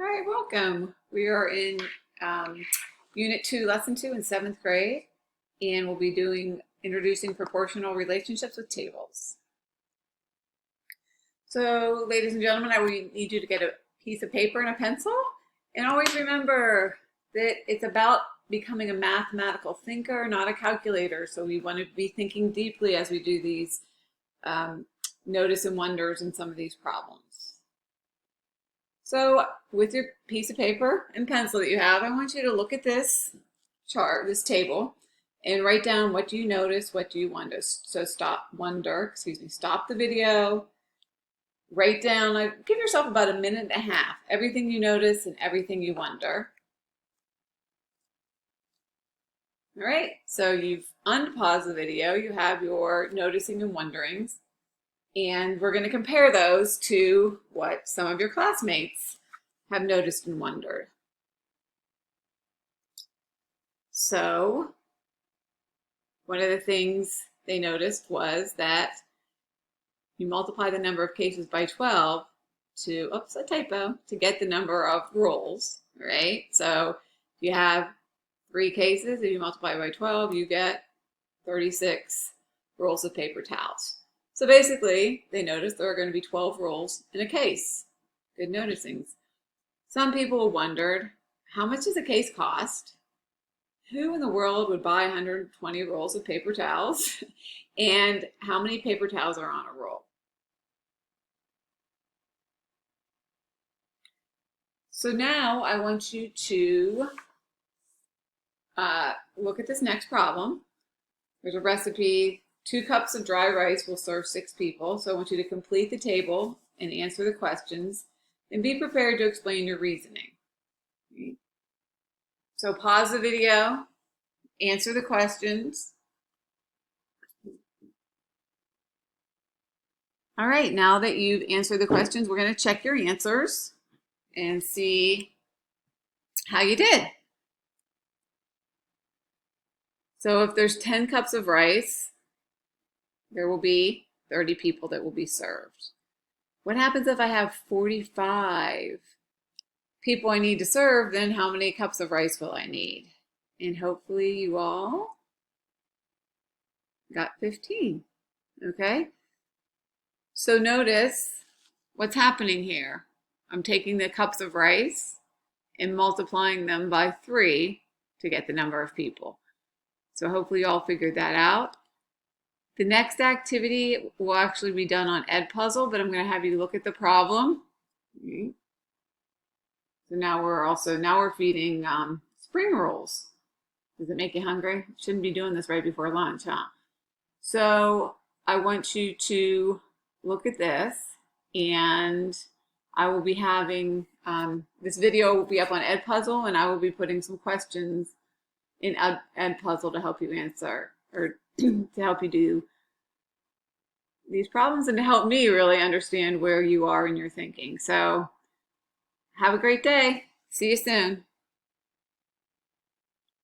All right, welcome. We are in Unit 2, Lesson 2 in 7th grade, and we'll be introducing proportional relationships with tables. So, ladies and gentlemen, I will need you to get a piece of paper and a pencil, and always remember that it's about becoming a mathematical thinker, not a calculator. So we want to be thinking deeply as we do these notice and wonders in some of these problems. So with your piece of paper and pencil that you have, I want you to look at this chart, this table, and write down what do you notice, what do you wonder. So stop the video, write down, give yourself about a minute and a half, everything you notice and everything you wonder. All right, so you've unpaused the video, you have your noticing and wonderings, and we're going to compare those to what some of your classmates have noticed and wondered. So one of the things they noticed was that you multiply the number of cases by 12 to, oops, a typo, to get the number of rolls, right? So if you have 3 cases, if you multiply by 12, you get 36 rolls of paper towels. So basically, they noticed there are going to be 12 rolls in a case. Good noticings. Some people wondered, how much does a case cost? Who in the world would buy 120 rolls of paper towels? And how many paper towels are on a roll? So now I want you to look at this next problem. There's a recipe. 2 cups of dry rice will serve 6 people. So I want you to complete the table and answer the questions and be prepared to explain your reasoning. So pause the video, answer the questions. All right, now that you've answered the questions, we're going to check your answers and see how you did. So if there's 10 cups of rice, there will be 30 people that will be served. What happens if I have 45 people I need to serve? Then how many cups of rice will I need? And hopefully you all got 15, okay? So notice what's happening here. I'm taking the cups of rice and multiplying them by 3 to get the number of people. So hopefully you all figured that out. The next activity will actually be done on Edpuzzle, but I'm going to have you look at the problem. So now we're feeding spring rolls. Does it make you hungry? Shouldn't be doing this right before lunch, huh? So I want you to look at this, and I will be having, this video will be up on Edpuzzle, and I will be putting some questions in Edpuzzle to help you answer, or to help you do these problems and to help me really understand where you are in your thinking. So have a great day. See you soon.